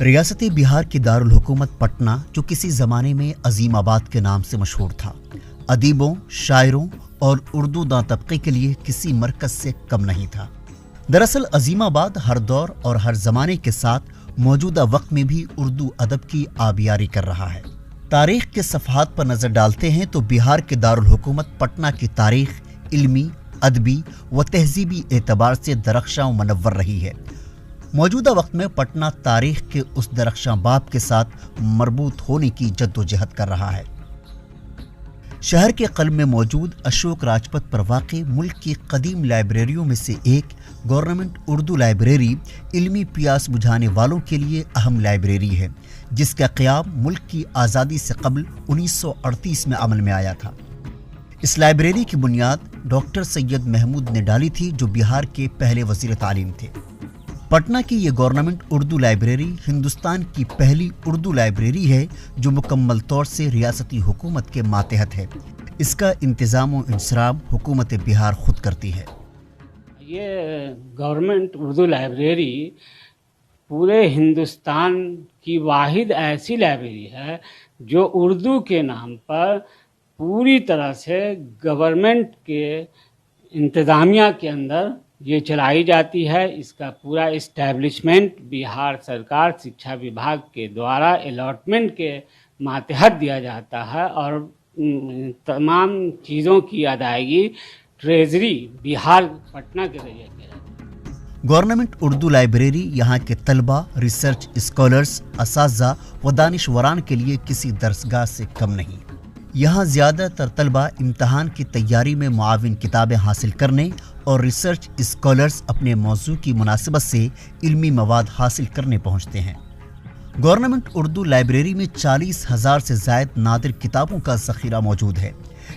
ریاست بہار کی دارالحکومت پٹنہ جو کسی زمانے میں عظیم آباد کے نام سے مشہور تھا، ادیبوں، شاعروں اور اردو داں طبقے کے لیے کسی مرکز سے کم نہیں تھا۔ دراصل عظیم آباد ہر دور اور ہر زمانے کے ساتھ موجودہ وقت میں بھی اردو ادب کی آبیاری کر رہا ہے۔ تاریخ کے صفحات پر نظر ڈالتے ہیں تو بہار کے دارالحکومت پٹنہ کی تاریخ علمی، ادبی و تہذیبی اعتبار سے درخشاں و منور رہی ہے۔ موجودہ وقت میں پٹنہ تاریخ کے اس درخشاں باب کے ساتھ مربوط ہونے کی جد و جہد کر رہا ہے۔ شہر کے قلب میں موجود اشوک راجپتھ پر واقع ملک کی قدیم لائبریریوں میں سے ایک گورنمنٹ اردو لائبریری علمی پیاس بجھانے والوں کے لیے اہم لائبریری ہے، جس کا قیام ملک کی آزادی سے قبل 1938 میں عمل میں آیا تھا۔ اس لائبریری کی بنیاد ڈاکٹر سید محمود نے ڈالی تھی، جو بہار کے پہلے وزیر تعلیم تھے۔ پٹنہ کی یہ گورنمنٹ اردو لائبریری ہندوستان کی پہلی اردو لائبریری ہے جو مکمل طور سے ریاستی حکومت کے ماتحت ہے۔ اس کا انتظام و انصرام حکومت بہار خود کرتی ہے۔ یہ گورنمنٹ اردو لائبریری پورے ہندوستان کی واحد ایسی لائبریری ہے جو اردو کے نام پر پوری طرح سے گورنمنٹ کے انتظامیہ کے اندر یہ چلائی جاتی ہے۔ اس کا پورا اسٹیبلشمنٹ بہار سرکار شکشا وبھاگ کے دوارا الاٹمنٹ کے ماتحت دیا جاتا ہے، اور تمام چیزوں کی ادائیگی ٹریزری بہار پٹنہ کے ذریعے کی جاتی ہے۔ گورنمنٹ اردو لائبریری یہاں کے طلبہ، ریسرچ اسکالرز، اساتذہ و دانشوران کے لیے کسی درسگاہ سے کم نہیں۔ یہاں زیادہ تر طلبہ امتحان کی تیاری میں معاون کتابیں حاصل کرنے اور ریسرچ اسکالرز اپنے موضوع کی مناسبت سے علمی مواد حاصل کرنے پہنچتے ہیں۔ گورنمنٹ اردو لائبریری میں 40,000 سے زائد نادر کتابوں کا ذخیرہ موجود ہے۔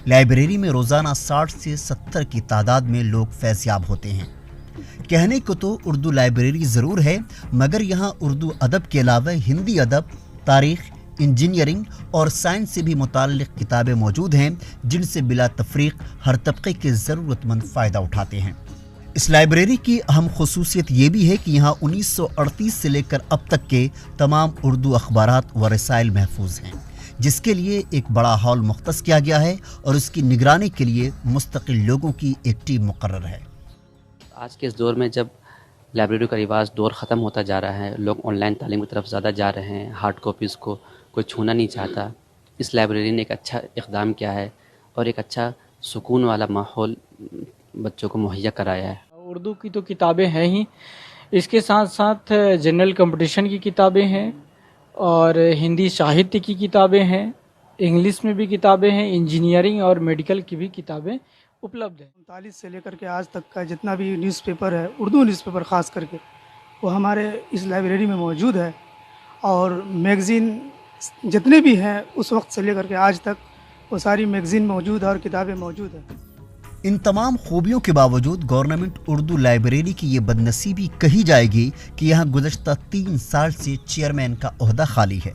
لائبریری میں روزانہ 60 سے 70 کی تعداد میں لوگ فیض یاب ہوتے ہیں۔ کہنے کو تو اردو لائبریری ضرور ہے، مگر یہاں اردو ادب کے علاوہ ہندی ادب، تاریخ، انجینئرنگ اور سائنس سے بھی متعلق کتابیں موجود ہیں، جن سے بلا تفریق ہر طبقے کے ضرورت مند فائدہ اٹھاتے ہیں۔ اس لائبریری کی اہم خصوصیت یہ بھی ہے کہ یہاں 1938 سے لے کر اب تک کے تمام اردو اخبارات و رسائل محفوظ ہیں، جس کے لیے ایک بڑا ہال مختص کیا گیا ہے اور اس کی نگرانی کے لیے مستقل لوگوں کی ایک ٹیم مقرر ہے۔ آج کے اس دور میں جب لائبریری کا رواج دور ختم ہوتا جا رہا ہے، لوگ آن لائن تعلیم کی طرف زیادہ جا رہے ہیں، ہارڈ کاپیز کو کوئی چھونا نہیں چاہتا، اس لائبریری نے ایک اچھا اقدام کیا ہے اور ایک اچھا سکون والا ماحول بچوں کو مہیا کرایا ہے۔ اردو کی تو کتابیں ہیں ہی، اس کے ساتھ ساتھ جنرل کمپٹیشن کی کتابیں ہیں اور ہندی ساہتیہ کی کتابیں ہیں، انگلش میں بھی کتابیں ہیں، انجینئرنگ اور میڈیکل کی بھی کتابیں اپلبدھ ہیں۔ 39 سے لے کر کے آج تک کا جتنا بھی نیوز پیپر ہے، اردو نیوز پیپر خاص کر کے، وہ ہمارے اس لائبریری میں موجود ہے، اور میگزین جتنے بھی ہیں اس وقت سے لے کر کے آج تک وہ ساری میگزین موجود ہے اور کتابیں موجود ہیں۔ ان تمام خوبیوں کے باوجود گورنمنٹ اردو لائبریری کی یہ بدنصیبی کہی جائے گی کہ یہاں گزشتہ 3 سال سے چیئرمین کا عہدہ خالی ہے۔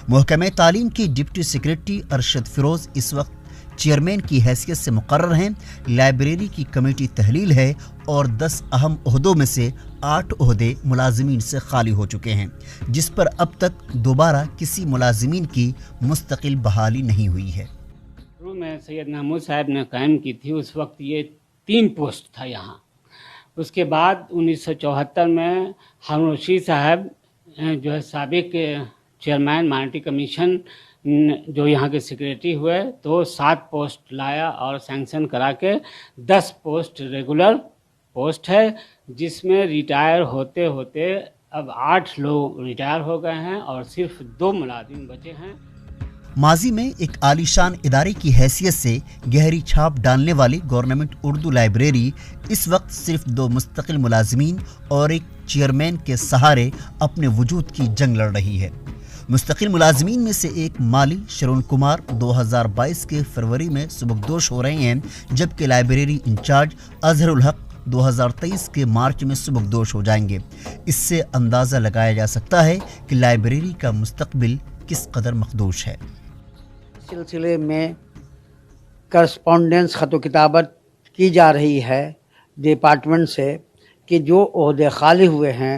محکمہ تعلیم کے ڈپٹی سیکریٹری ارشد فیروز اس وقت چیئرمین کی حیثیت سے مقرر ہیں۔ لائبریری کی کمیٹی تحلیل ہے اور 10 اہم عہدوں میں سے 8 عہدے ملازمین سے خالی ہو چکے ہیں، جس پر اب تک دوبارہ کسی ملازمین کی مستقل بحالی نہیں ہوئی ہے۔ شروع میں سید محمود صاحب نے قائم کی تھی، اس وقت یہ 3 پوسٹ تھا یہاں۔ اس کے بعد 1974 میں ہارون رشید صاحب جو ہے سابق چیئرمین مائنورٹی کمیشن جو یہاں کے سیکریٹری ہوئے، تو 7 پوسٹ لایا اور سینکشن کرا کے 10 پوسٹ ریگولر پوسٹ ہے، جس میں ریٹائر ہوتے ہوتے اب 8 لوگ ریٹائر ہو گئے ہیں اور صرف 2 ملازم بچے ہیں۔ ماضی میں ایک عالیشان ادارے کی حیثیت سے گہری چھاپ ڈالنے والی گورنمنٹ اردو لائبریری اس وقت صرف 2 مستقل ملازمین اور ایک چیئرمین کے سہارے اپنے وجود کی جنگ لڑ رہی ہے۔ مستقل ملازمین میں سے ایک مالی شرون کمار 2022 کے فروری میں سبکدوش ہو رہے ہیں، جبکہ لائبریری انچارج اظہر الحق 2023 کے مارچ میں سبکدوش ہو جائیں گے۔ اس سے اندازہ لگایا جا سکتا ہے کہ لائبریری کا مستقبل کس قدر مخدوش ہے۔ سلسلے میں کرسپونڈنس خط و کتابت کی جا رہی ہے ڈپارٹمنٹ سے کہ جو عہدے خالی ہوئے ہیں